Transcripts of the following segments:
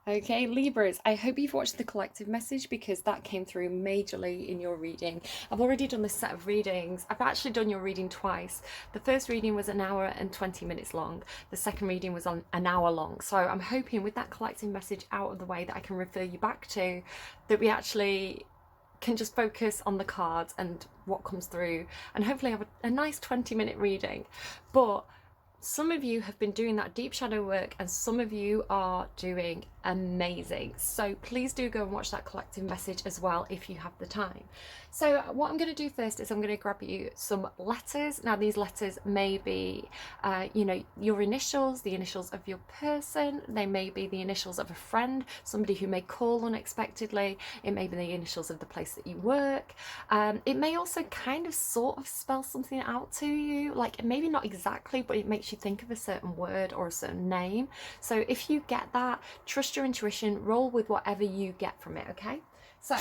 Okay, Libras, I hope you've watched the collective message because that came through majorly in your reading. I've already done this set of readings. I've actually done your reading twice. The first reading was an hour and 20 minutes long. The second reading was on an hour long. So I'm hoping with that collective message out of the way that I can refer you back to, that we actually can just focus on the cards and what comes through and hopefully have a nice 20-minute reading. But some of you have been doing that deep shadow work and some of you are doing amazing. So please do go and watch that collective message as well if you have the time. So what I'm going to do first is I'm going to grab you some letters. Now these letters may be, your initials, the initials of your person. They may be the initials of a friend, somebody who may call unexpectedly. It may be the initials of the place that you work. It may also kind of sort of spell something out to you, like maybe not exactly, but it makes you think of a certain word or a certain name. So if you get that, trust your intuition, roll with whatever you get from it, okay? So,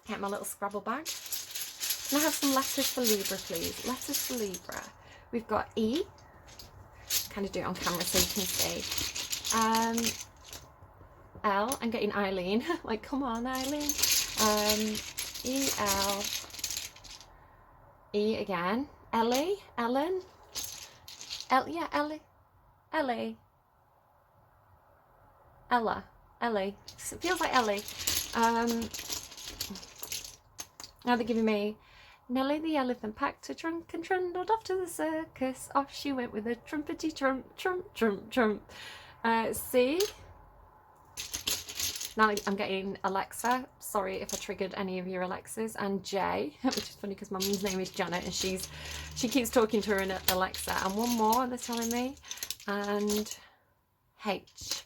get my little Scrabble bag. Can I have some letters for Libra, please? Letters for Libra. We've got E. Kind of do it on camera so you can see. L. I'm getting Eileen. Like, come on, Eileen. E, L. E again. Ellie. Ellen. Yeah, Ellie. Ellie. Ella. Ellie. It feels like Ellie. Now they're giving me Nellie the elephant packed a trunk and trundled off to the circus. Off she went with a trumpety trump, trump, trump, trump. C. Now I'm getting Alexa. Sorry if I triggered any of your Alexas. And J, which is funny because my mum's name is Janet and she keeps talking to her in Alexa. And one more they're telling me. And H.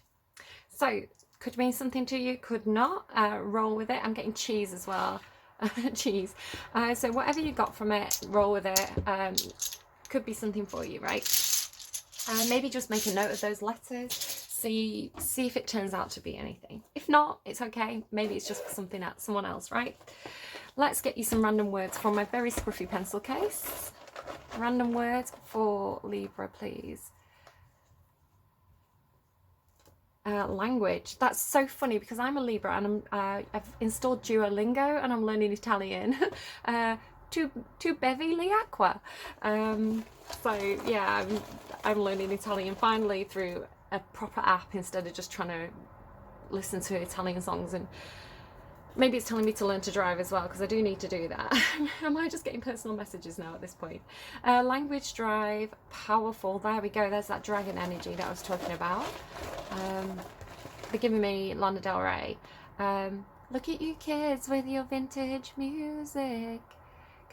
So, could mean something to you, could not. Roll with it. I'm getting cheese as well. Cheese. So whatever you got from it, roll with it. Could be something for you, right? Maybe just make a note of those letters. See if it turns out to be anything. If not, it's okay. Maybe it's just something else, someone else, right? Let's get you some random words from my very scruffy pencil case. Random words for Libra, please. Language. That's so funny because I'm a Libra and I've installed Duolingo and I'm learning Italian. Tu bevi l'acqua. So yeah, I'm learning Italian finally through a proper app instead of just trying to listen to Italian songs. And maybe it's telling me to learn to drive as well because I do need to do that. Am I just getting personal messages now at this point? Language, drive, powerful. There we go. There's that dragon energy that I was talking about. They're giving me Lana Del Rey. Look at you kids with your vintage music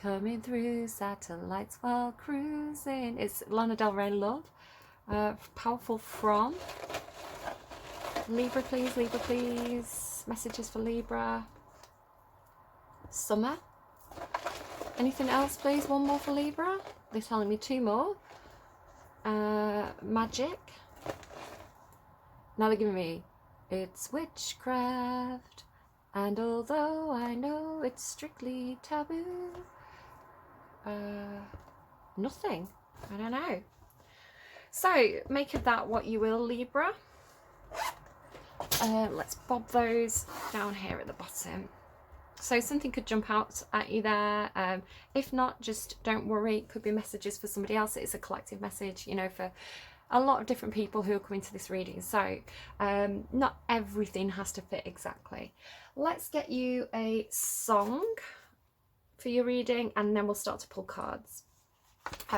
coming through satellites while cruising. It's Lana Del Rey, Love. Powerful from Libra, please. Libra, please. Messages for Libra. Summer. Anything else, please? One more for Libra. They're telling me two more. Magic. Now they're giving me it's witchcraft, and although I know it's strictly taboo, nothing. I don't know. So make of that what you will, Libra. Let's bob those down here at the bottom. So something could jump out at you there. If not, just don't worry. It could be messages for somebody else. It's a collective message, you know, for a lot of different people who are coming to this reading. So not everything has to fit exactly. Let's get you a song for your reading and then we'll start to pull cards.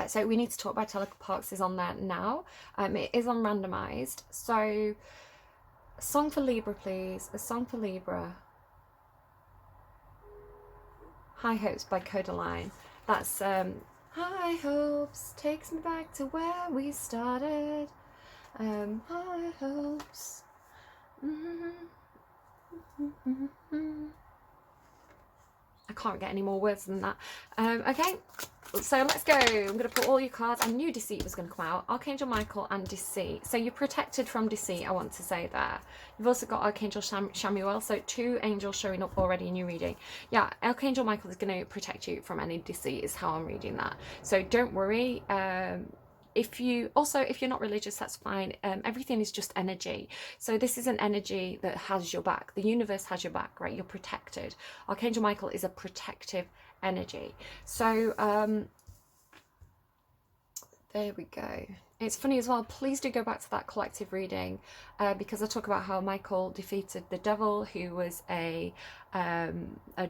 So we need to talk about teleparks is on there now. It is on randomized. So a song for Libra, please. A song for Libra. High Hopes by Codaline. That's High Hopes takes me back to where we started. High Hopes. I can't get any more words than that. Okay, so let's go. I'm going to put all your cards. I knew Deceit was going to come out. Archangel Michael and Deceit. So you're protected from Deceit, I want to say there. You've also got Archangel Shamuel, so two angels showing up already in your reading. Yeah, Archangel Michael is going to protect you from any deceit is how I'm reading that. So don't worry. if you're not religious, that's fine. Everything is just energy. So this is an energy that has your back. The universe has your back, right? You're protected. Archangel Michael is a protective energy. So there we go. It's funny as well, please do go back to that collective reading, because I talk about how Michael defeated the devil, who was a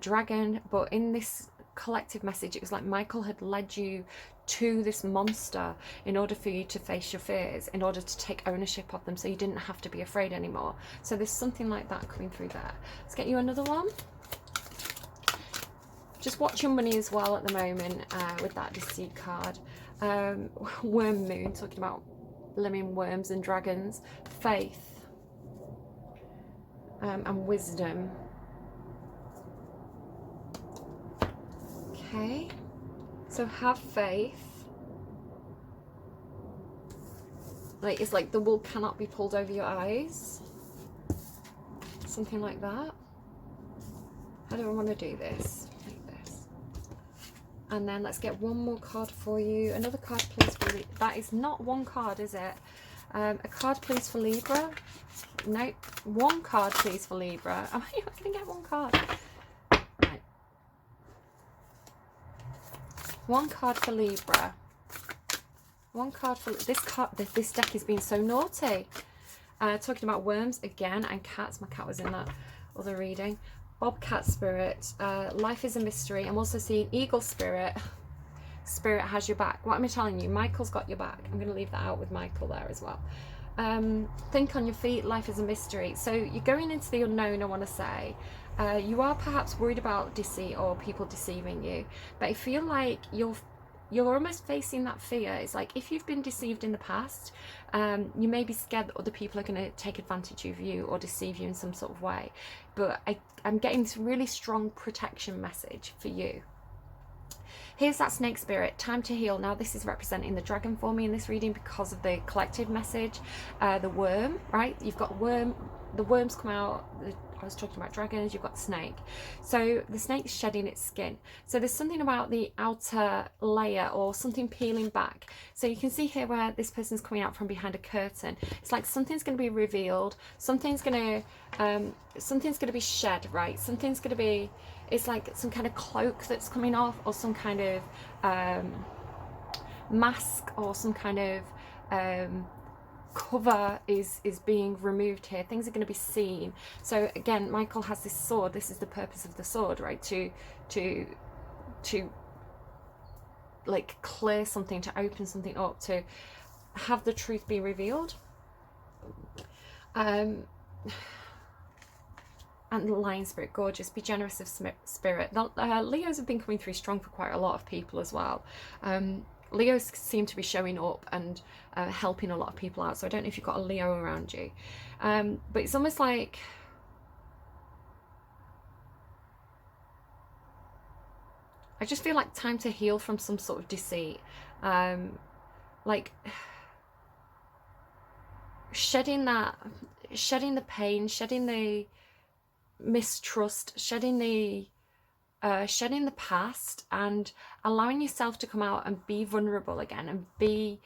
dragon. But in this collective message, it was like Michael had led you to this monster in order for you to face your fears, in order to take ownership of them, so you didn't have to be afraid anymore. So there's something like that coming through there. Let's get you another one. Just watch your money as well at the moment, with that deceit card. Worm moon, talking about blooming worms and dragons. Faith, and wisdom. Okay, so have faith. Like, it's like the wool cannot be pulled over your eyes, something like that. How do I want to do this? And then let's get one more card for you. Another card, please. That is not one card, is it? A card, please, for Libra. No, one card, please, for Libra. Am I not going to get one card? Right. One card for Libra. One card for this card. This deck is being so naughty. Talking about worms again and cats. My cat was in that other reading. Bobcat spirit, life is a mystery. I'm also seeing eagle spirit. Spirit has your back. What am I telling you? Michael's got your back. I'm going to leave that out with Michael there as well. Think on your feet. Life is a mystery. So you're going into the unknown, I want to say. You are perhaps worried about deceit or people deceiving you, but I feel like you're almost facing that fear. It's like, if you've been deceived in the past, you may be scared that other people are going to take advantage of you or deceive you in some sort of way. But I'm getting this really strong protection message for you. Here's that snake spirit, time to heal. Now this is representing the dragon for me in this reading because of the collective message. The worm, right? You've got worm, the worms come out. I was talking about dragons, you've got the snake. So the snake's shedding its skin. So there's something about the outer layer or something peeling back. So you can see here where this person's coming out from behind a curtain. It's like something's going to be revealed. Something's going to be shed, right? Something's going to be, it's like some kind of cloak that's coming off, or some kind of mask, or some kind of cover is being removed here. Things are going to be seen. So again, Michael has this sword. This is the purpose of the sword, right? To like clear something, to open something up, to have the truth be revealed. And the lion spirit, gorgeous. Be generous of spirit. Leos have been coming through strong for quite a lot of people as well. Leos seem to be showing up and helping a lot of people out. So I don't know if you've got a Leo around you. But it's almost like, I just feel like time to heal from some sort of deceit. Like shedding the pain, shedding the mistrust, shedding the past, and allowing yourself to come out and be vulnerable again, and be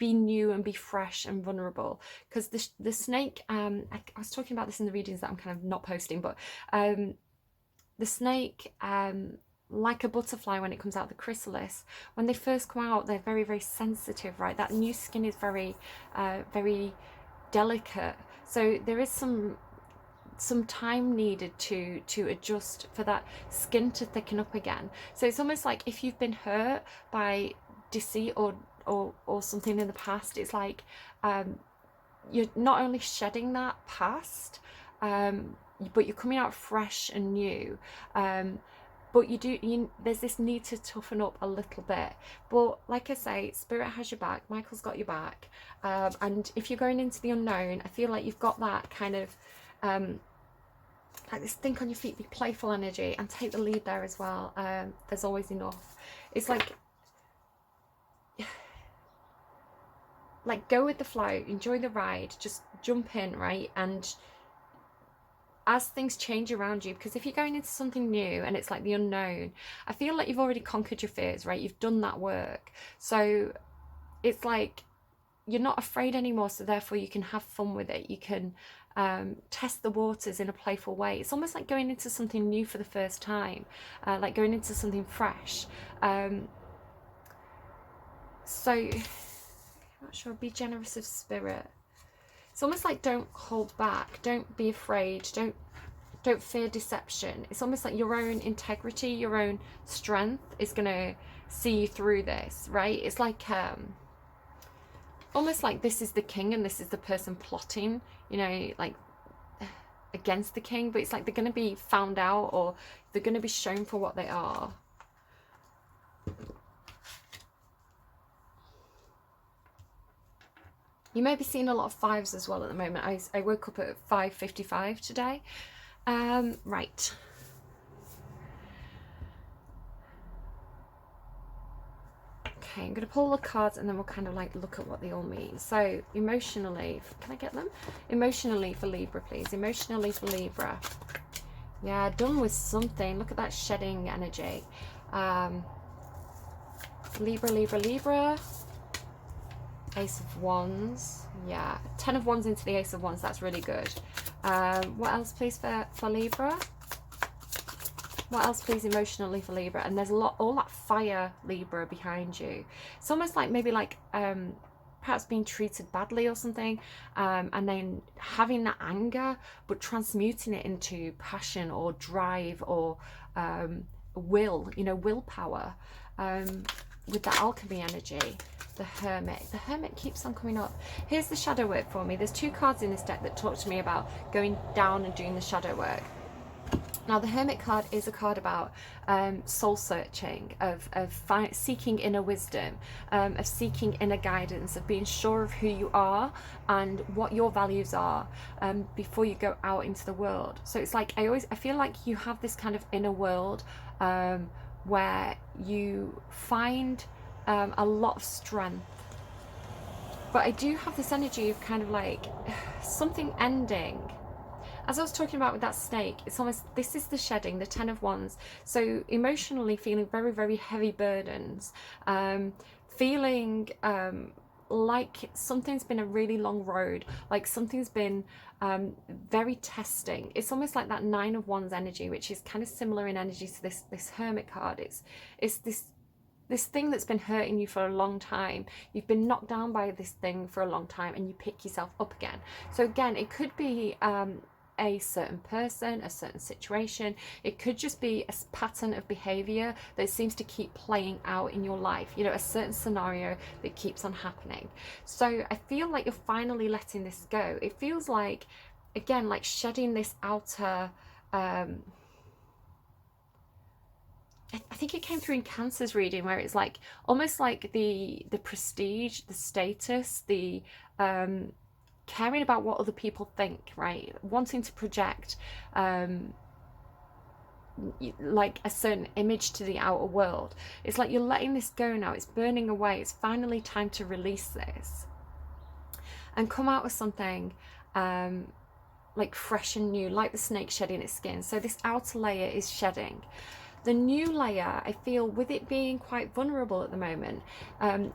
new and be fresh and vulnerable. Because the snake, I was talking about this in the readings that I'm kind of not posting, but the snake, like a butterfly, when it comes out of the chrysalis, when they first come out, they're very, very sensitive, right? That new skin is very very delicate. So there is some time needed to adjust for that skin to thicken up again. So it's almost like if you've been hurt by deceit or something in the past, it's like you're not only shedding that past, but you're coming out fresh and new. But there's this need to toughen up a little bit. But like I say, Spirit has your back. Michael's got your back. And if you're going into the unknown, I feel like you've got that kind of like this think on your feet, be playful energy, and take the lead there as well. There's always enough. It's like go with the flow, enjoy the ride, just jump in, right? And as things change around you, because if you're going into something new and it's like the unknown, I feel like you've already conquered your fears, right? You've done that work. So it's like you're not afraid anymore, so therefore you can have fun with it. You can test the waters in a playful way. It's almost like going into something new for the first time, like going into something fresh. So I'm not sure, be generous of spirit. It's almost like don't hold back, don't be afraid, don't fear deception. It's almost like your own integrity, your own strength is going to see you through this, right? It's like almost like this is the king and this is the person plotting, you know, like against the king, but it's like they're going to be found out, or they're going to be shown for what they are. You may be seeing a lot of fives as well at the moment. I woke up at 5:55 today. Right. Okay, I'm going to pull the cards and then we'll kind of like look at what they all mean. So emotionally, can I get them? Emotionally for Libra, please. Emotionally for Libra. Yeah, done with something. Look at that shedding energy. Libra, Libra, Libra. Ace of Wands. Yeah, 10 of Wands into the Ace of Wands. That's really good. What else, please, for Libra? What else, please, emotionally for Libra? And there's a lot, all that fire, Libra, behind you. It's almost like maybe like perhaps being treated badly or something, and then having that anger, but transmuting it into passion or drive or will, you know, willpower, with the alchemy energy. The Hermit. The Hermit keeps on coming up. Here's the shadow work for me. There's 2 cards in this deck that talk to me about going down and doing the shadow work. Now, the Hermit card is a card about soul searching, of seeking inner wisdom, of seeking inner guidance, of being sure of who you are and what your values are before you go out into the world. So it's like I feel like you have this kind of inner world where you find a lot of strength. But I do have this energy of kind of like something ending. As I was talking about with that snake, it's almost, this is the shedding, the 10 of Wands. So emotionally feeling very, very heavy burdens, feeling like something's been a really long road, like something's been very testing. It's almost like that 9 of Wands energy, which is kind of similar in energy to this Hermit card. It's this thing that's been hurting you for a long time. You've been knocked down by this thing for a long time and you pick yourself up again. So again, it could be a certain person, a certain situation. It could just be a pattern of behavior that seems to keep playing out in your life, you know, a certain scenario that keeps on happening. So I feel like you're finally letting this go. It feels like, again, like shedding this outer I think it came through in Cancer's reading, where it's like almost like the prestige, the status, the caring about what other people think, right? Wanting to project like a certain image to the outer world. It's like you're letting this go now. It's burning away. It's finally time to release this and come out with something like fresh and new, like the snake shedding its skin. So this outer layer is shedding. The new layer, I feel, with it being quite vulnerable at the moment,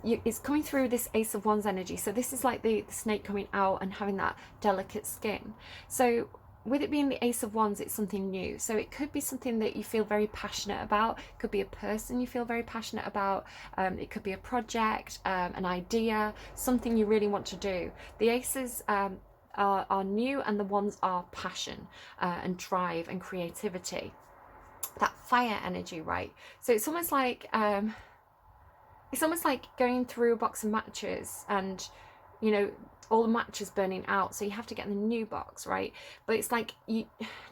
it's coming through this Ace of Wands energy. So this is like the snake coming out and having that delicate skin. So with it being the Ace of Wands, it's something new. So it could be something that you feel very passionate about. It could be a person you feel very passionate about. It could be a project, an idea, something you really want to do. The Aces are new, and the Wands are passion and drive and creativity. That fire energy, right? So it's almost like going through a box of matches and, you know, all the matches burning out, so you have to get in the new box, right? But it's like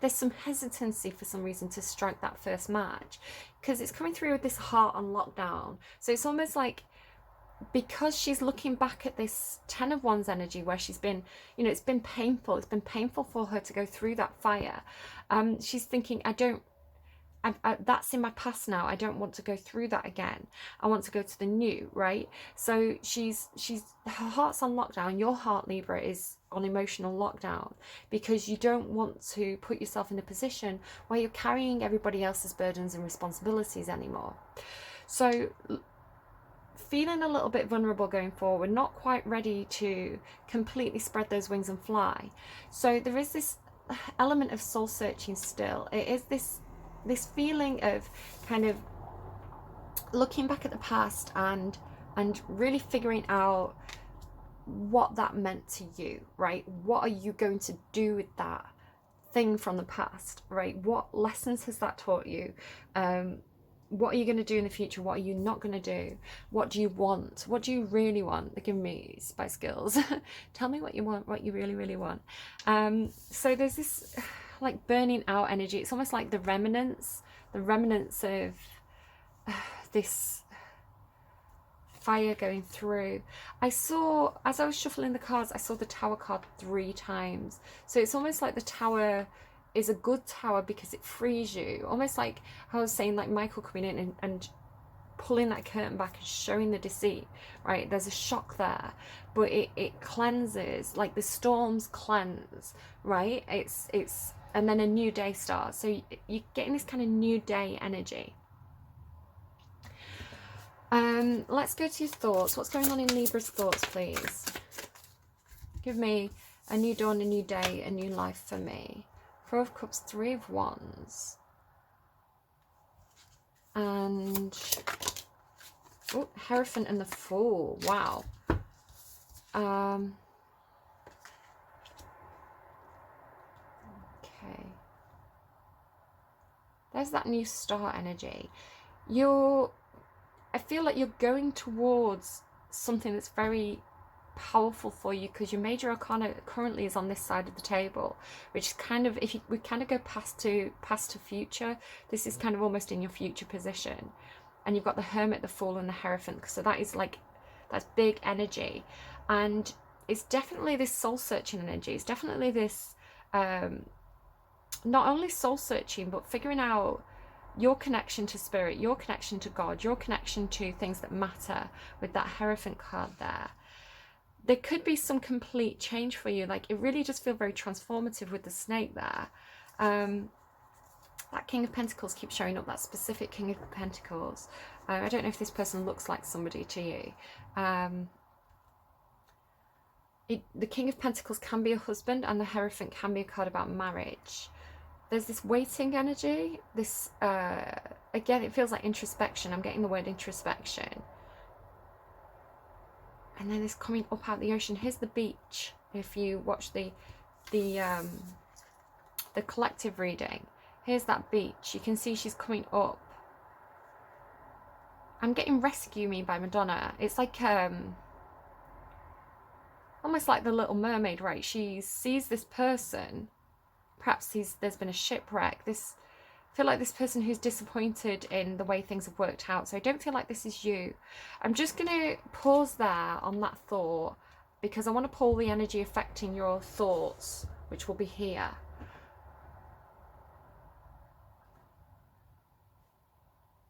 there's some hesitancy for some reason to strike that first match, because it's coming through with this heart on lockdown. So it's almost like, because she's looking back at this 10 of Wands energy, where she's been, you know, it's been painful for her to go through that fire. She's thinking, that's in my past now. I don't want to go through that again. I want to go to the new, right? So her heart's on lockdown. Your heart, Libra, is on emotional lockdown, because you don't want to put yourself in a position where you're carrying everybody else's burdens and responsibilities anymore. So feeling a little bit vulnerable going forward, not quite ready to completely spread those wings and fly. So there is this element of soul searching still. It is this feeling of kind of looking back at the past and really figuring out what that meant to you, right? What are you going to do with that thing from the past, right? What lessons has that taught you? What are you going to do in the future? What are you not going to do? What do you want? What do you really want? They're giving me Spice Girls. Tell me what you want, what you really, really want. So there's this like burning out energy. It's almost like the remnants of this fire going through. I saw, as I was shuffling the cards, I saw the Tower card 3 times. So it's almost like the Tower is a good tower because it frees you. Almost like I was saying, like Michael coming in and pulling that curtain back and showing the deceit, right? There's a shock there, but it cleanses, like the storms cleanse, right? It's and then a new day starts. So you're getting this kind of new day energy. Let's go to your thoughts. What's going on in Libra's thoughts, please? Give me a new dawn, a new day, a new life for me. 4 of Cups, 3 of Wands. And oh, Hierophant and the Fool. Wow. Okay. There's that new start energy. I feel like you're going towards something that's very powerful for you, because your major arcana currently is on this side of the table, which is kind of, if we kind of go past to future, this is kind of almost in your future position. And you've got the Hermit, the Fool, and the Hierophant, so that is like, that's big energy. And it's definitely this soul searching energy. It's definitely this not only soul searching, but figuring out your connection to spirit, your connection to God, your connection to things that matter, with that Hierophant card there. There could be some complete change for you. Like, it really does feel very transformative with the snake there. That King of Pentacles keeps showing up, that specific King of Pentacles. I don't know if this person looks like somebody to you. The King of Pentacles can be a husband, and the Hierophant can be a card about marriage. There's this waiting energy. This, again, it feels like introspection. I'm getting the word introspection. And then this coming up out the ocean. Here's the beach. If you watch the collective reading, here's that beach. You can see she's coming up. I'm getting Rescue Me by Madonna. It's like almost like the Little Mermaid, right? She sees this person. Perhaps there's been a shipwreck. I feel like this person who's disappointed in the way things have worked out. So I don't feel like this is you. I'm just going to pause there on that thought, because I want to pull the energy affecting your thoughts, which will be here.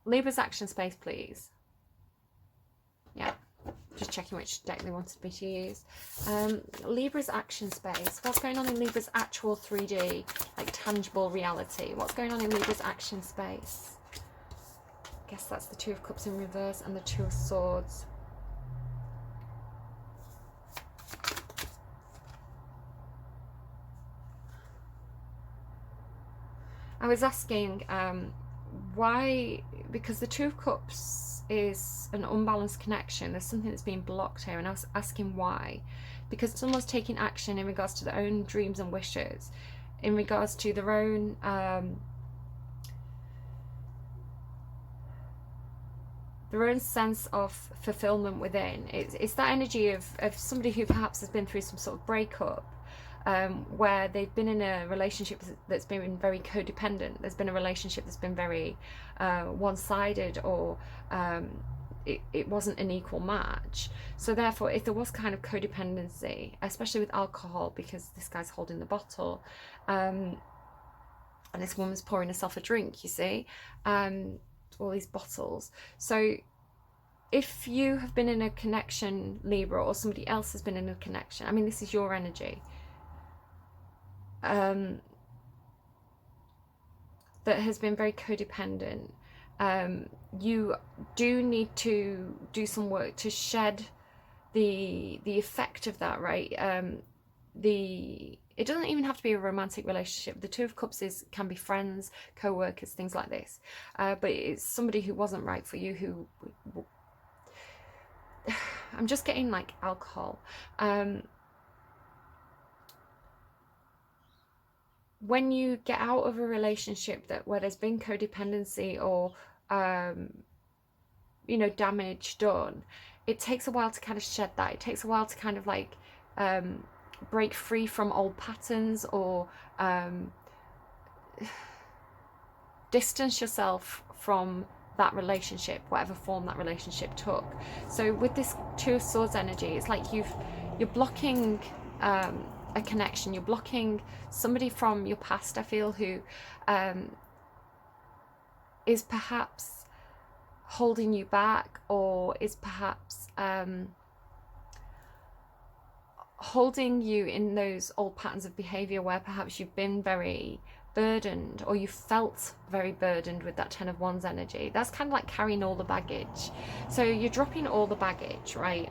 Libra's action space, please. Yeah. Just checking which deck they wanted me to use. Libra's action space. What's going on in Libra's actual 3D, like tangible reality? What's going on in Libra's action space? I guess that's the 2 of Cups in reverse and the 2 of Swords. I was asking why, because the 2 of Cups is an unbalanced connection. There's something that's being blocked here, and I was asking why. Because someone's taking action in regards to their own dreams and wishes, in regards to their own sense of fulfillment within. It's that energy of somebody who perhaps has been through some sort of breakup, where they've been in a relationship that's been very codependent. There's been a relationship that's been very one-sided, or it wasn't an equal match. So therefore, if there was kind of codependency, especially with alcohol, because this guy's holding the bottle, and this woman's pouring herself a drink, you see, all these bottles. So if you have been in a connection, Libra, or somebody else has been in a connection, I mean, this is your energy, that has been very codependent, You do need to do some work to shed the effect of that, right? It doesn't even have to be a romantic relationship. The Two of Cups can be friends, co-workers, things like this. But it's somebody who wasn't right for you, who I'm just getting like alcohol. When you get out of a relationship where there's been codependency or you know, damage done, it takes a while to kind of shed that. It takes a while to kind of like break free from old patterns, or distance yourself from that relationship, whatever form that relationship took. So with this Two of Swords energy, it's like you're blocking a connection. You're blocking somebody from your past, I feel, who is perhaps holding you back, or is perhaps holding you in those old patterns of behavior where perhaps you've been very burdened, or you felt very burdened with that Ten of Wands energy. That's kind of like carrying all the baggage. So you're dropping all the baggage, right?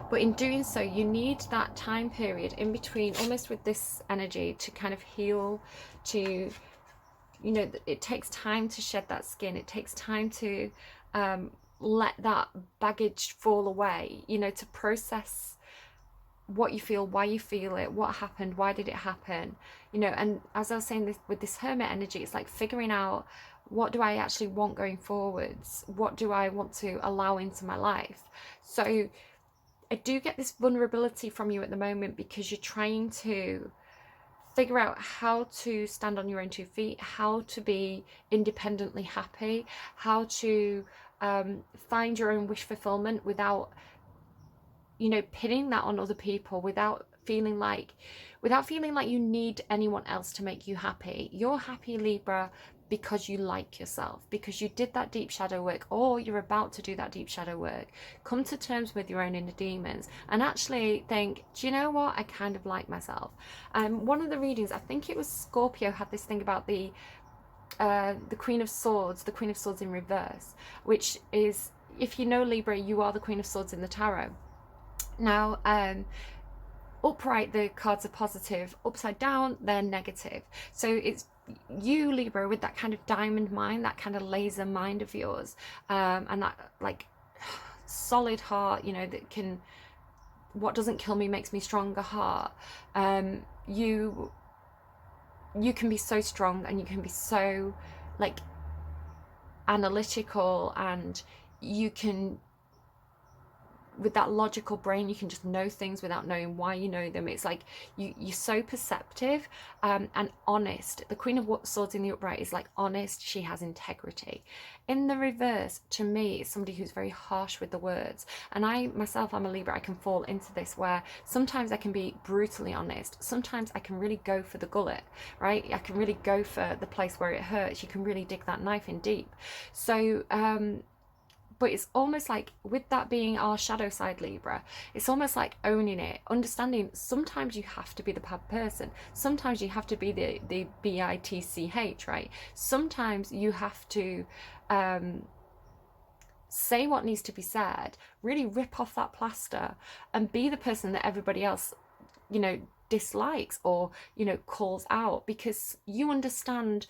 But in doing so, you need that time period in between, almost with this energy, to kind of heal, to, you know, it takes time to shed that skin. It takes time to let that baggage fall away, you know, to process what you feel, why you feel it, what happened, why did it happen, you know. And as I was saying, with this Hermit energy, it's like figuring out, what do I actually want going forwards? What do I want to allow into my life? So I do get this vulnerability from you at the moment, because you're trying to figure out how to stand on your own 2 feet, how to be independently happy, how to find your own wish fulfillment without, you know, pinning that on other people, without feeling like you need anyone else to make you happy. You're happy, Libra, because you like yourself, because you did that deep shadow work, or you're about to do that deep shadow work. Come to terms with your own inner demons and actually think, do you know what, I kind of like myself. One of the readings, I think it was Scorpio, had this thing about the Queen of Swords, the Queen of Swords in reverse, which is, if you know Libra, you are the Queen of Swords in the tarot. Now, upright, the cards are positive. Upside down, they're negative. So it's you, Libra, with that kind of diamond mind, that kind of laser mind of yours, and that like solid heart, you know, that can, what doesn't kill me makes me stronger heart. You can be so strong, and you can be so like analytical, and you can, with that logical brain, you can just know things without knowing why you know them. It's like you're so perceptive and honest. The Queen of Swords in the upright is like honest. She has integrity. In the reverse, to me, is somebody who's very harsh with the words. And I myself, I'm a Libra. I can fall into this, where sometimes I can be brutally honest. Sometimes I can really go for the gullet, right? I can really go for the place where it hurts. You can really dig that knife in deep. So but it's almost like, with that being our shadow side, Libra, it's almost like owning it, understanding sometimes you have to be the bad person. Sometimes you have to be the bitch, right? Sometimes you have to say what needs to be said, really rip off that plaster, and be the person that everybody else, you know, dislikes, or, you know, calls out, because you understand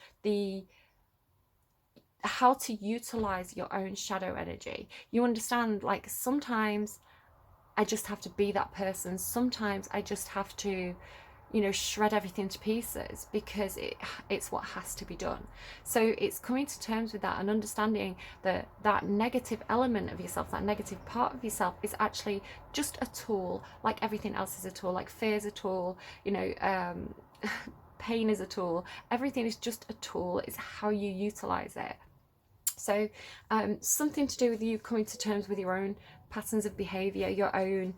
how to utilize your own shadow energy. You understand, like, sometimes I just have to be that person. Sometimes I just have to, you know, shred everything to pieces, because it's what has to be done. So it's coming to terms with that, and understanding that that negative element of yourself, that negative part of yourself, is actually just a tool, like everything else is a tool, like fear is a tool, you know, pain is a tool. Everything is just a tool. It's how you utilize it. So something to do with you coming to terms with your own patterns of behavior, your own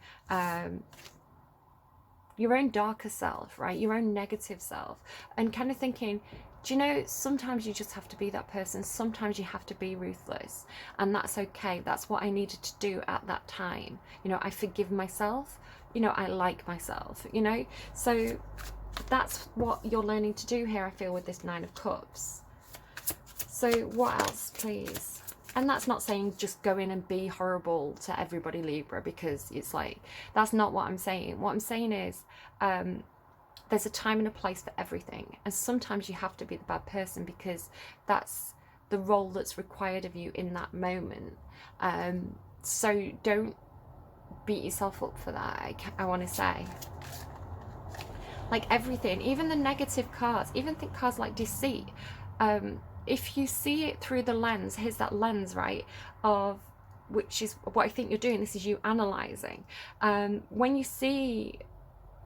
darker self, right? Your own negative self, and kind of thinking, do you know, sometimes you just have to be that person. Sometimes you have to be ruthless, and that's okay. That's what I needed to do at that time. You know, I forgive myself. You know, I like myself, you know. So that's what you're learning to do here, I feel, with this Nine of Cups. So what else, please? And that's not saying just go in and be horrible to everybody, Libra, because it's like, that's not what I'm saying. What I'm saying is, there's a time and a place for everything. And sometimes you have to be the bad person because that's the role that's required of you in that moment. So don't beat yourself up for that, I want to say. Like everything, even the negative cards, even think cards like deceit. If you see it through the lens, here's that lens, right, of, which is what I think you're doing, this is you analysing. When you see,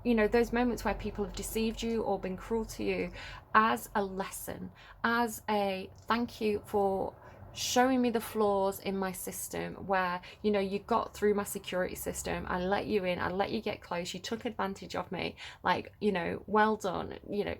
you know, those moments where people have deceived you or been cruel to you, as a lesson, as a thank you for showing me the flaws in my system, where, you know, you got through my security system, I let you in, I let you get close, you took advantage of me, like, you know, well done, you know,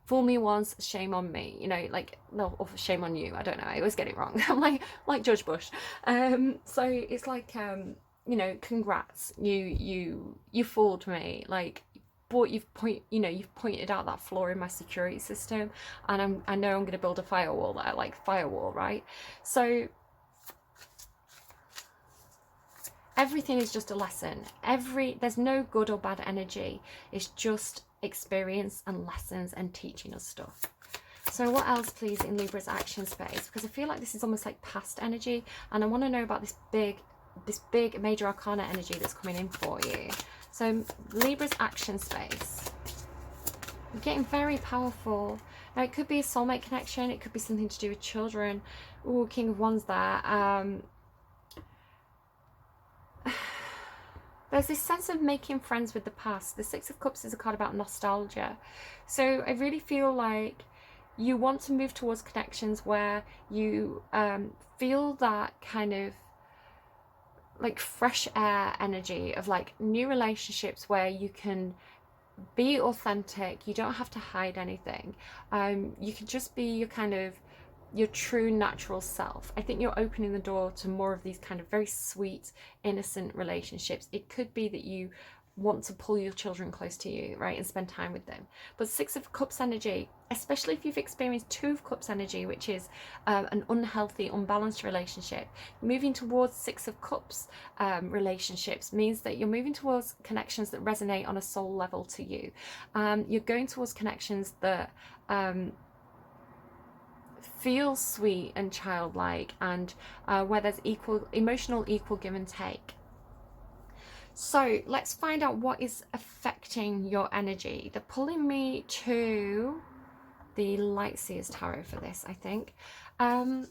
fool me once, shame on me, you know, like, no, or shame on you, I don't know, I always get it wrong. I'm like Judge Bush. So it's like, you know, congrats, you fooled me, like, but you've pointed out that flaw in my security system, and I know I'm going to build a firewall there, like firewall, right? So everything is just a lesson. There's no good or bad energy. It's just experience and lessons and teaching us stuff. So what else, please, in Libra's action space? Because I feel like this is almost like past energy, and I want to know about this big major arcana energy that's coming in for you. So Libra's action space. You're getting very powerful. Now it could be a soulmate connection. It could be something to do with children. Ooh, King of Wands there. There's this sense of making friends with the past. The Six of Cups is a card about nostalgia. So I really feel like you want to move towards connections where you feel that kind of like fresh air energy of like new relationships where you can be authentic. You don't have to hide anything. You can just be your kind of your true natural self. I think you're opening the door to more of these kind of very sweet, innocent relationships. It could be that you want to pull your children close to you, right, and spend time with them. But Six of Cups energy, especially if you've experienced Two of Cups energy, which is an unhealthy, unbalanced relationship, moving towards Six of Cups relationships means that you're moving towards connections that resonate on a soul level to you. You're going towards connections that feel sweet and childlike, and where there's emotional equal give and take. So let's find out what is affecting your energy. They're pulling me to the Light Seers Tarot for this, I think. It's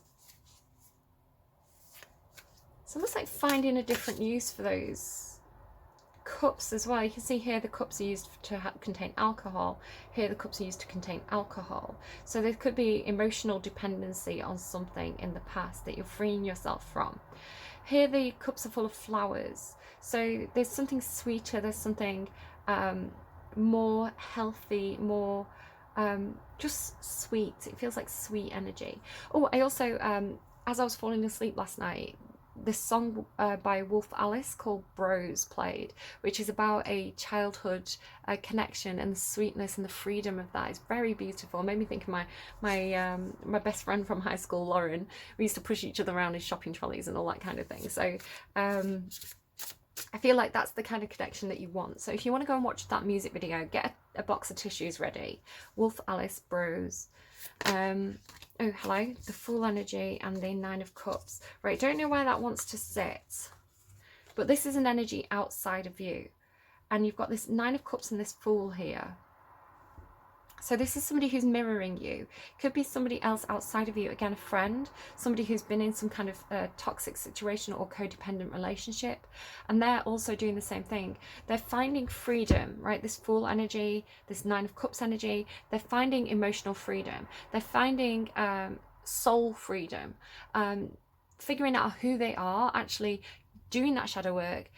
almost like finding a different use for those cups as well. You can see here the cups are used to contain alcohol. Here the cups are used to contain alcohol. So there could be emotional dependency on something in the past that you're freeing yourself from. Here the cups are full of flowers. So there's something sweeter, there's something more healthy, more just sweet. It feels like sweet energy. Oh, I also, as I was falling asleep last night, this song by Wolf Alice called Bros played, which is about a childhood connection and the sweetness and the freedom of that. It's very beautiful. It made me think of my best friend from high school, Lauren. We used to push each other around in shopping trolleys and all that kind of thing. So I feel like that's the kind of connection that you want. So if you want to go and watch that music video, get a box of tissues ready. Wolf Alice, Bros. Oh, hello, the Fool energy and the Nine of Cups. Right, don't know where that wants to sit, but this is an energy outside of you. And you've got this Nine of Cups and this Fool here. So this is somebody who's mirroring you. Could be somebody else outside of you. Again, a friend, somebody who's been in some kind of toxic situation or codependent relationship. And they're also doing the same thing. They're finding freedom, right? This Fool energy, this Nine of Cups energy, they're finding emotional freedom. They're finding soul freedom, figuring out who they are, actually doing that shadow work,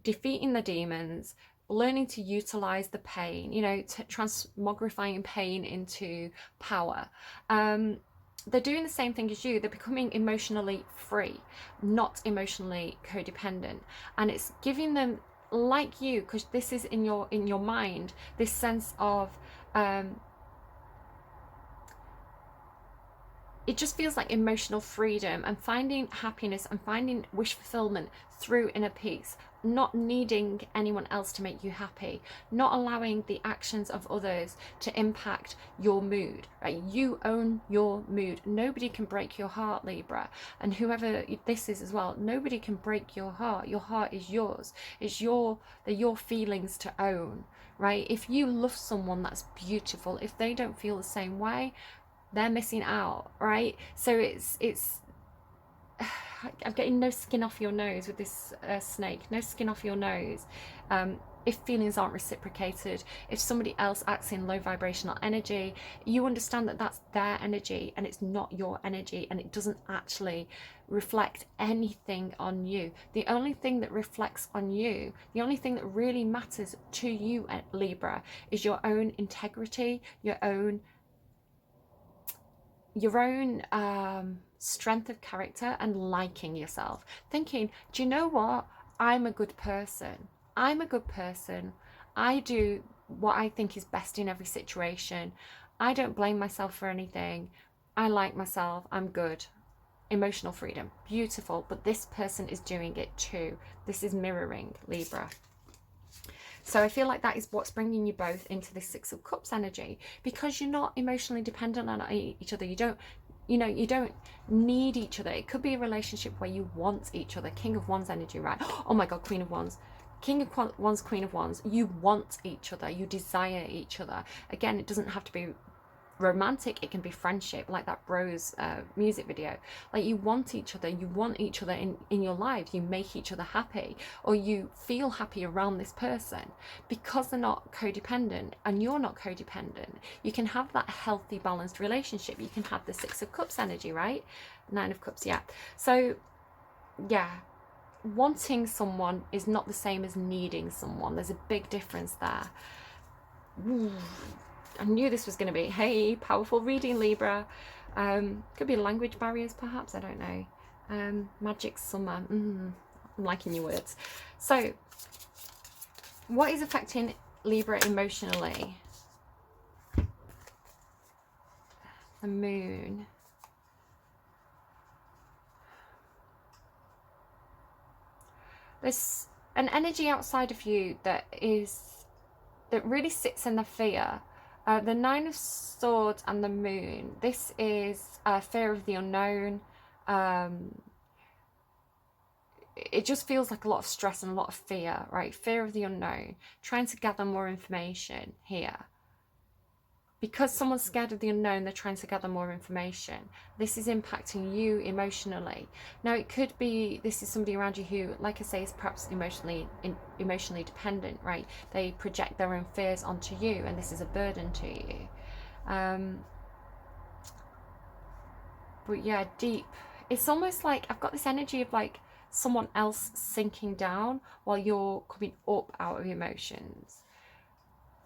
defeating the demons, learning to utilize the pain, you know, transmogrifying pain into power. They're doing the same thing as you. They're becoming emotionally free, not emotionally codependent. And it's giving them, like you, because this is in your mind, this sense of it just feels like emotional freedom and finding happiness and finding wish fulfillment through inner peace, not needing anyone else to make you happy, not allowing the actions of others to impact your mood, right? You own your mood. Nobody can break your heart, Libra, and whoever this is as well, nobody can break your heart. Your heart is yours. They're your feelings to own, right? If you love someone, that's beautiful. If they don't feel the same way, they're missing out, right? So it's I'm getting no skin off your nose with this snake, no skin off your nose. If feelings aren't reciprocated, if somebody else acts in low vibrational energy, you understand that that's their energy and it's not your energy, and it doesn't actually reflect anything on you. The only thing that reflects on you, the only thing that really matters to you, Libra, is your own integrity, your own strength of character, and liking yourself, thinking, do you know what, I'm a good person, I do what I think is best in every situation, I don't blame myself for anything, I like myself, I'm good. Emotional freedom, beautiful, but this person is doing it too. This is mirroring, Libra. So I feel like that is what's bringing you both into this Six of Cups energy, because you're not emotionally dependent on each other. You don't need each other. It could be a relationship where you want each other. King of Wands energy, right? Oh my God, Queen of Wands. King of Wands, Queen of Wands. You want each other. You desire each other. Again, it doesn't have to be romantic, it can be friendship, like that Bros music video. Like, you want each other in your lives. You make each other happy, or you feel happy around this person, because they're not codependent and you're not codependent. You can have that healthy, balanced relationship. You can have the Six of Cups energy, right? Nine of Cups, yeah. So yeah, wanting someone is not the same as needing someone. There's a big difference there. Ooh. I knew this was going to be, hey, powerful reading, Libra. Could be language barriers, perhaps, I don't know. Magic summer. I'm liking your words. So, what is affecting Libra emotionally? The moon. There's an energy outside of you that really sits in the fear. The Nine of Swords and the Moon. This is fear of the unknown. It just feels like a lot of stress and a lot of fear, right? Fear of the unknown. Trying to gather more information here. Because someone's scared of the unknown, they're trying to gather more information. This is impacting you emotionally. Now, it could be this is somebody around you who, like I say, is perhaps emotionally dependent, right? They project their own fears onto you, and this is a burden to you. But yeah, deep. It's almost like I've got this energy of like someone else sinking down while you're coming up out of emotions.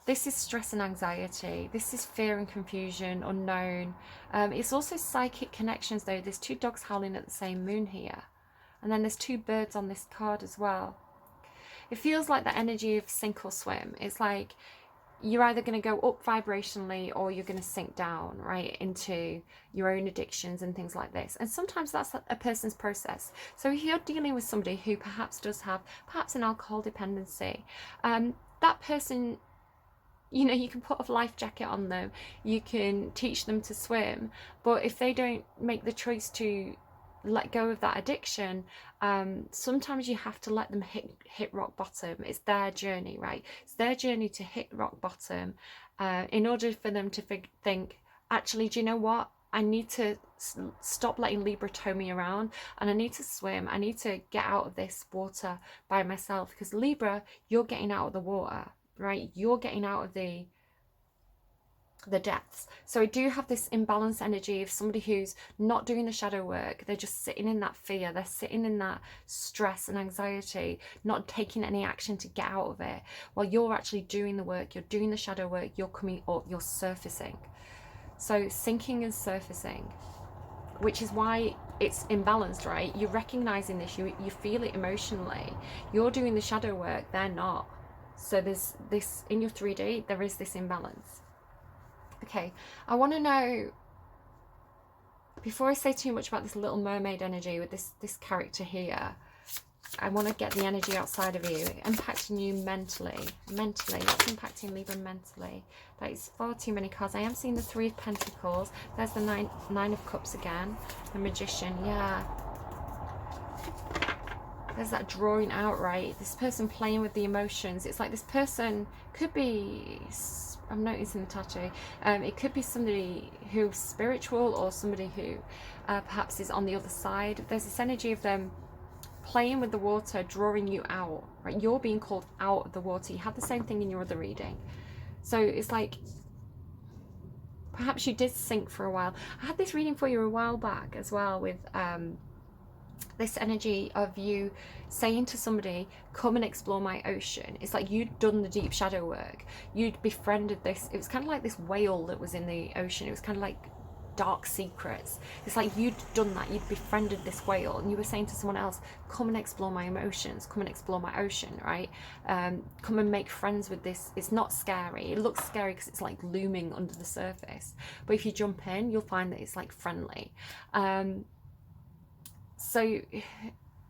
This is stress and anxiety. This is fear and confusion, unknown. It's also psychic connections, though. There's two dogs howling at the same moon here. And then there's two birds on this card as well. It feels like the energy of sink or swim. It's like you're either going to go up vibrationally or you're going to sink down, right, into your own addictions and things like this. And sometimes that's a person's process. So if you're dealing with somebody who perhaps does have an alcohol dependency, that person, you know, you can put a life jacket on them, you can teach them to swim, but if they don't make the choice to let go of that addiction, sometimes you have to let them hit rock bottom. It's their journey, right? It's their journey to hit rock bottom, in order for them to think, actually, do you know what? I need to stop letting Libra tow me around, and I need to swim. I need to get out of this water by myself, because Libra, you're getting out of the water, right? You're getting out of the depths. So I do have this imbalanced energy of somebody who's not doing the shadow work. They're just sitting in that fear. They're sitting in that stress and anxiety, not taking any action to get out of it, while you're actually doing the work. You're doing the shadow work. You're coming up. You're surfacing. So sinking and surfacing, which is why it's imbalanced, right? You're recognizing this. You feel it emotionally. You're doing the shadow work. They're not. So there's this in your 3D, there is this imbalance. Okay, I want to know before I say too much about this little mermaid energy with this character here, I want to get the energy outside of you, impacting you mentally. Mentally, what's impacting Libra mentally? That is far too many cards. I am seeing the Three of Pentacles. There's the Nine of Cups again. The Magician, yeah. There's that drawing out, right? This person playing with the emotions. It's like this person could be, I'm noticing the tattoo, it could be somebody who's spiritual, or somebody who perhaps is on the other side. There's this energy of them playing with the water, drawing you out, right? You're being called out of the water. You had the same thing in your other reading. So it's like, perhaps you did sink for a while. I had this reading for you a while back as well, with this energy of you saying to somebody, come and explore my ocean. It's like you'd done the deep shadow work. You'd befriended this. It was kind of like this whale that was in the ocean. It was kind of like dark secrets. It's like you'd done that. You'd befriended this whale, and you were saying to someone else, come and explore my emotions, come and explore my ocean, right? Come and make friends with this. It's not scary. It looks scary because it's like looming under the surface, but if you jump in, you'll find that it's like friendly. So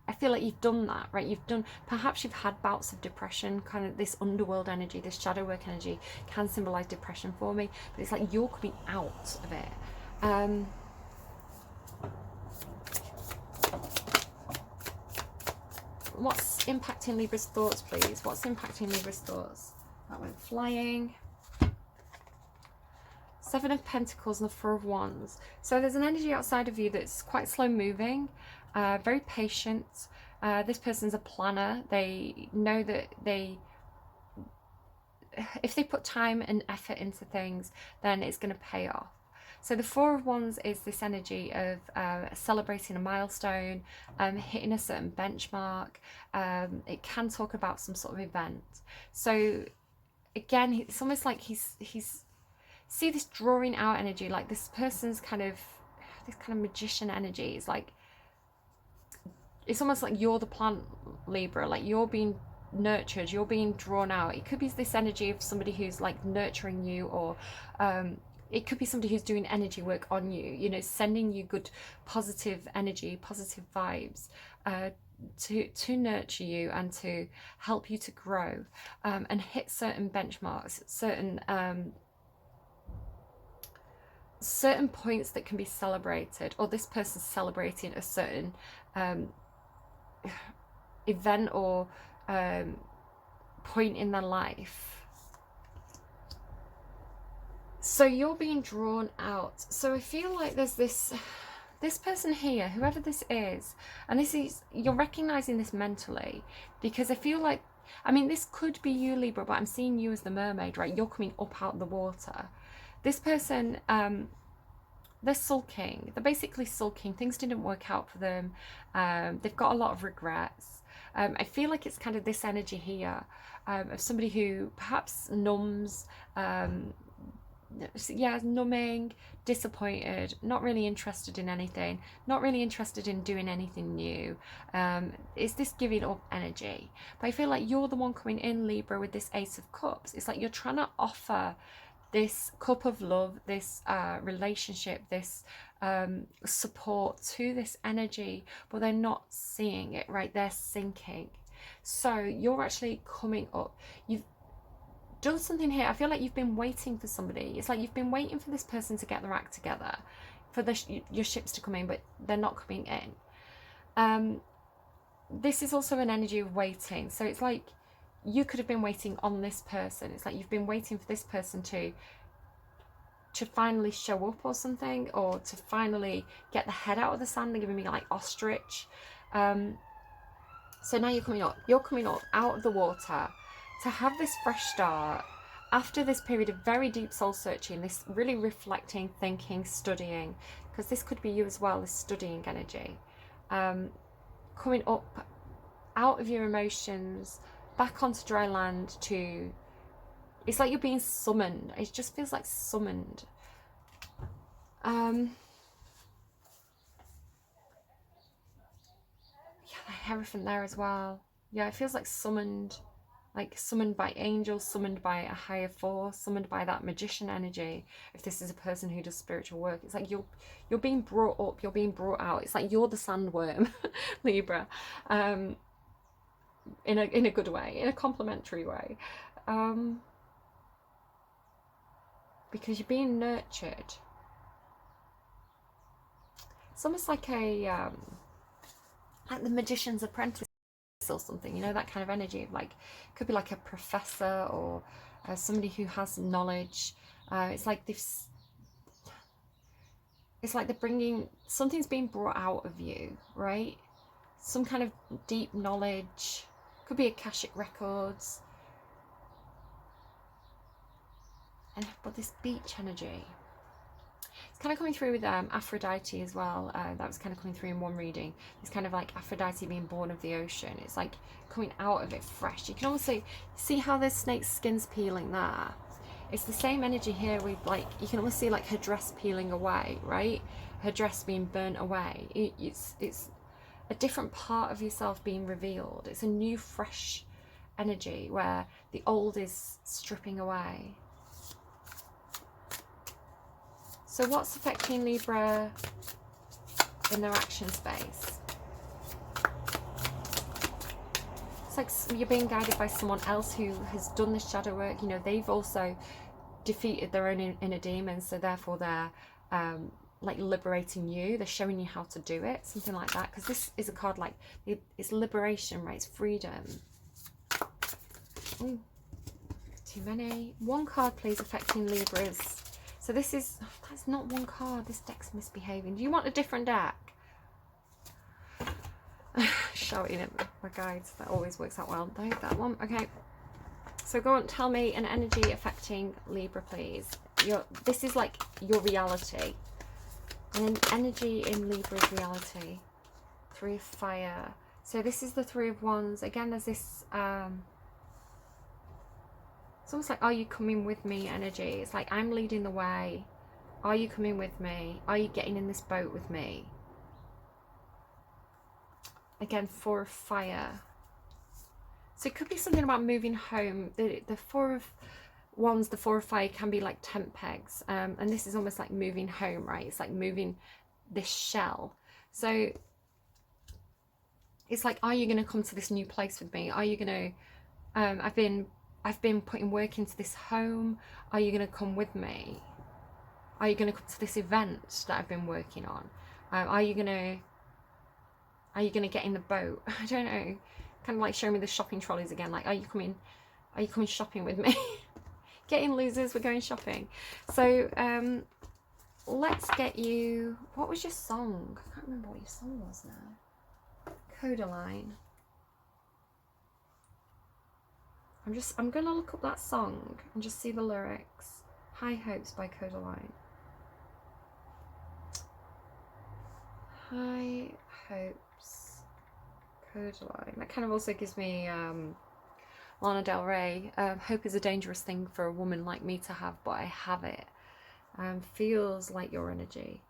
I feel like you've done that, right? Perhaps you've had bouts of depression. Kind of this underworld energy, this shadow work energy can symbolize depression for me, but it's like you're coming out of it. What's impacting Libra's thoughts, please? What's impacting Libra's thoughts? That went flying. Seven of Pentacles and the Four of Wands. So there's an energy outside of you that's quite slow moving, very patient. This person's a planner. They know that if they put time and effort into things, then it's going to pay off. So the Four of Wands is this energy of celebrating a milestone, hitting a certain benchmark. It can talk about some sort of event. So again, it's almost like he's see this drawing out energy, like this person's this kind of magician energy. It's like, it's almost like you're the plant, Libra, like you're being nurtured, you're being drawn out. It could be this energy of somebody who's like nurturing you, or it could be somebody who's doing energy work on you, you know, sending you good positive energy, positive vibes, to nurture you and to help you to grow, and hit certain benchmarks, certain points that can be celebrated, or this person's celebrating a certain event or point in their life. So you're being drawn out. So I feel like there's this person here, whoever this is, and you're recognizing this mentally, because I feel like, I mean, this could be you, Libra, but I'm seeing you as the mermaid, right? You're coming up out of the water. This person, they're sulking. They're basically sulking. Things didn't work out for them. They've got a lot of regrets. I feel like it's kind of this energy here of somebody who perhaps numbs, numbing, disappointed, not really interested in anything, not really interested in doing anything new. It's this giving up energy. But I feel like you're the one coming in, Libra, with this Ace of Cups. It's like you're trying to offer this cup of love, this relationship, this support to this energy, but they're not seeing it, right? They're sinking. So you're actually coming up. You've done something here. I feel like you've been waiting for somebody. It's like you've been waiting for this person to get their act together, for your ships to come in, but they're not coming in. This is also an energy of waiting. So it's like you could have been waiting on this person. It's like you've been waiting for this person to finally show up or something, or to finally get the head out of the sand. They're giving me like ostrich. So now you're coming up out of the water to have this fresh start after this period of very deep soul searching, this really reflecting, thinking, studying, because this could be you as well, this studying energy. Coming up out of your emotions, back onto dry land to, it's like you're being summoned. It just feels like summoned. Yeah, the Hierophant there as well. Yeah, it feels like summoned. like summoned by angels, summoned by a higher force, summoned by that magician energy. If this is a person who does spiritual work, it's like you're being brought up, you're being brought out. It's like you're the sandworm, Libra, in a good way, in a complimentary way, because you're being nurtured. It's almost like like the Magician's Apprentice or something, you know, that kind of energy of like, could be like a professor or somebody who has knowledge. It's like this, it's like they're bringing, something's being brought out of you, right? Some kind of deep knowledge, could be Akashic records, but this beach energy, it's kind of coming through with Aphrodite as well. That was kind of coming through in one reading. It's kind of like Aphrodite being born of the ocean. It's like coming out of it fresh. You can also see how the snake's skin's peeling there. It's the same energy here with, like, you can almost see like her dress peeling away, right? Her dress being burnt away. It's a different part of yourself being revealed. It's a new, fresh energy where the old is stripping away. So what's affecting Libra in their action space? It's like you're being guided by someone else who has done this shadow work. You know, they've also defeated their own inner demons, so therefore they're like liberating you. They're showing you how to do it, something like that. Because this is a card like, it's liberation, right? It's freedom. Ooh, too many. One card, please, affecting Libras. So this is, that's not one card. This deck's misbehaving. Do you want a different deck? Shouting at my guides. That always works out well. No, that one. Okay. So go on, tell me an energy affecting Libra, please. This is like your reality. And an energy in Libra's reality. Three of Fire. So this is the Three of Wands. Again, there's this... it's almost like, are you coming with me energy? It's like, I'm leading the way. Are you coming with me? Are you getting in this boat with me? Again, Four of Fire. So it could be something about moving home. The Four of Wands, the Four of Fire can be like tent pegs. And this is almost like moving home, right? It's like moving this shell. So it's like, are you going to come to this new place with me? Are you going to... I've been putting work into this home. Are you going to come with me? Are you going to come to this event that I've been working on? Are you going to get in the boat? I don't know. Kind of like show me the shopping trolleys again. Like, are you coming shopping with me? Get in, losers, we're going shopping. So let's get you, what was your song? I can't remember what your song was now. Codaline. I'm gonna look up that song and just see the lyrics. High Hopes by Codaline. High Hopes, Codaline. That kind of also gives me Lana Del Rey. Hope is a dangerous thing for a woman like me to have, but I have it. Feels like your energy.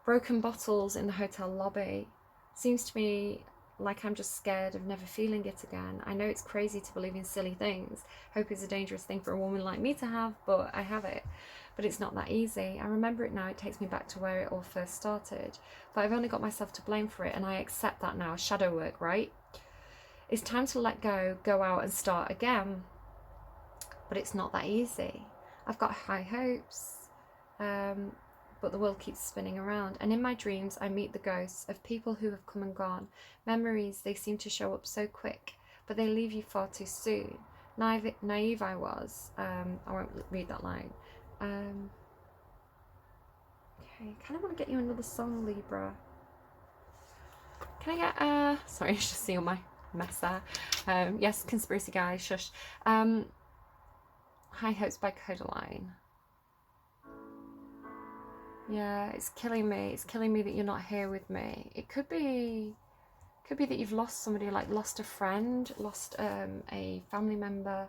Broken bottles in the hotel lobby. Seems to me like I'm just scared of never feeling it again. I know it's crazy to believe in silly things. Hope is a dangerous thing for a woman like me to have, but I have it. But it's not that easy. I remember it now. It takes me back to where it all first started. But I've only got myself to blame for it, and I accept that now. Shadow work, right? It's time to let go, go out and start again. But it's not that easy. I've got high hopes, but the world keeps spinning around. And in my dreams, I meet the ghosts of people who have come and gone. Memories, they seem to show up so quick, but they leave you far too soon. Naive I was. I won't read that line. Okay, kind of want to get you another song, Libra. Can I get, sorry, I just see all my mess there. Yes, Conspiracy Guys, shush. High Hopes by Codaline. Yeah, it's killing me. It's killing me that you're not here with me. It could be that you've lost somebody, like lost a friend, lost a family member.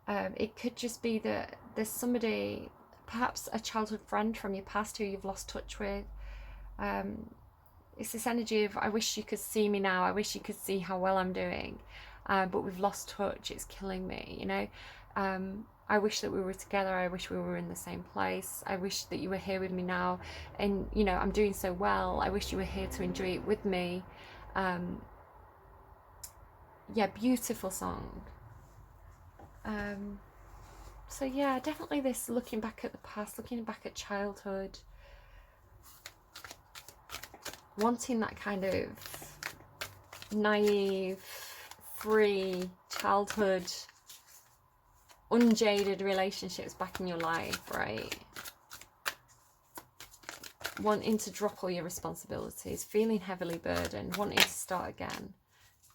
It could just be that there's somebody, perhaps a childhood friend from your past who you've lost touch with. It's this energy of, I wish you could see me now, I wish you could see how well I'm doing, but we've lost touch, it's killing me, you know. I wish that we were together, I wish we were in the same place, I wish that you were here with me now, and you know, I'm doing so well, I wish you were here to enjoy it with me. Yeah, beautiful song. So yeah, definitely this looking back at the past, looking back at childhood, wanting that kind of naive, free childhood, unjaded relationships back in your life, right? Wanting to drop all your responsibilities, feeling heavily burdened, wanting to start again,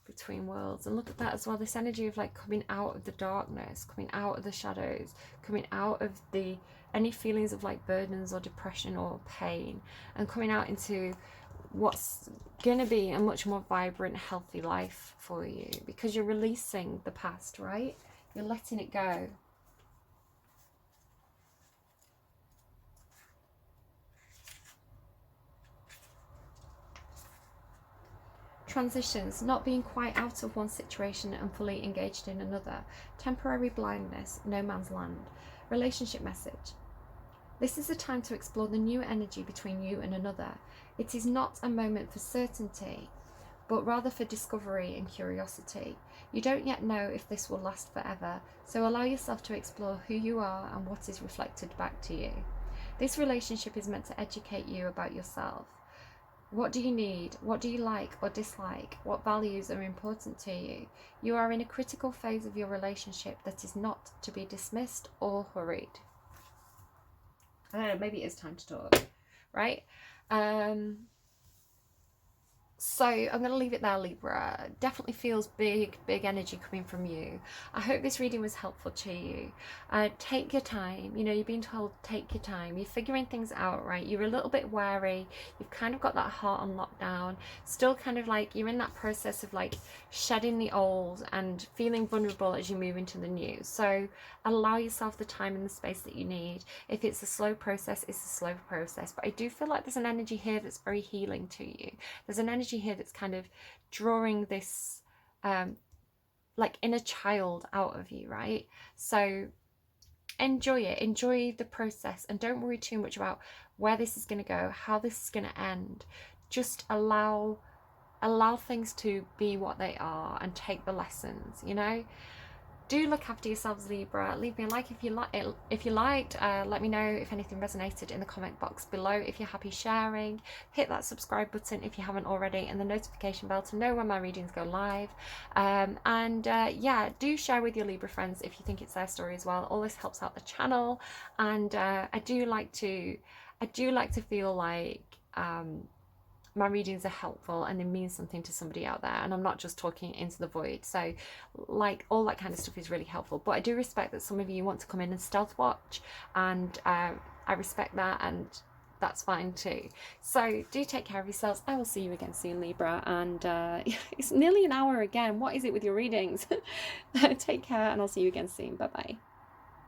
between worlds. And look at that as well, this energy of like coming out of the darkness, coming out of the shadows, coming out of the any feelings of like burdens or depression or pain, and coming out into what's going to be a much more vibrant, healthy life for you, because you're releasing the past, right? You're letting it go. Transitions, not being quite out of one situation and fully engaged in another. Temporary blindness, no man's land. Relationship message. This is a time to explore the new energy between you and another. It is not a moment for certainty, but rather for discovery and curiosity. You don't yet know if this will last forever, so allow yourself to explore who you are and what is reflected back to you. This relationship is meant to educate you about yourself. What do you need? What do you like or dislike? What values are important to you? You are in a critical phase of your relationship that is not to be dismissed or hurried. I don't know, maybe it is time to talk, right? So I'm going to leave it there, Libra. Definitely feels big energy coming from you. I hope this reading was helpful to you. Take your time. You know, you're being told take your time. You're figuring things out, right? You're a little bit wary. You've kind of got that heart on lockdown. Still kind of like you're in that process of like shedding the old and feeling vulnerable as you move into the new. So allow yourself the time and the space that you need. If it's a slow process, it's a slow process. But I do feel like there's an energy here that's very healing to you. There's an energy here that's kind of drawing this like inner child out of you, right? So enjoy it, enjoy the process, and don't worry too much about where this is going to go, how this is going to end. Just allow things to be what they are and take the lessons, you know. Do look after yourselves, Libra. Leave me a like if you liked. Let me know if anything resonated in the comment box below. If you're happy sharing, hit that subscribe button if you haven't already, and the notification bell to know when my readings go live. Yeah, do share with your Libra friends if you think it's their story as well. All this helps out the channel, and I do like to feel like my readings are helpful and they mean something to somebody out there, and I'm not just talking into the void. So like all that kind of stuff is really helpful, but I do respect that some of you want to come in and stealth watch, and I respect that, and that's fine too. So do take care of yourselves. I will see you again soon, Libra, and it's nearly an hour again. What is it with your readings? Take care, and I'll see you again soon. Bye bye.